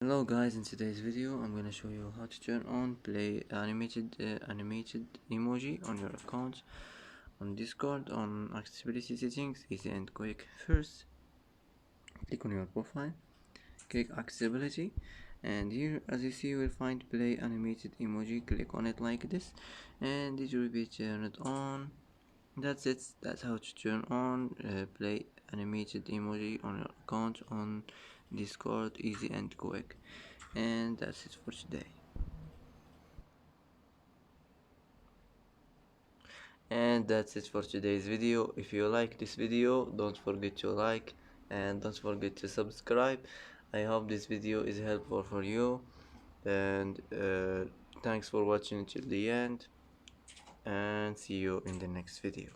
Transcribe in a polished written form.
Hello guys, in today's video I'm gonna show you how to turn on play animated emoji on your account on Discord on accessibility settings, easy and quick. First, click on your profile, click accessibility, and here as you see you will find play animated emoji. Click on it like this and it will be turned on. That's it. That's how to turn on play animated emoji on your account on Discord, easy and quick. And that's it for today. And that's it for today's video. If you like this video, don't forget to like and don't forget to subscribe. I hope this video is helpful for you, and thanks for watching till the end, and see you in the next video.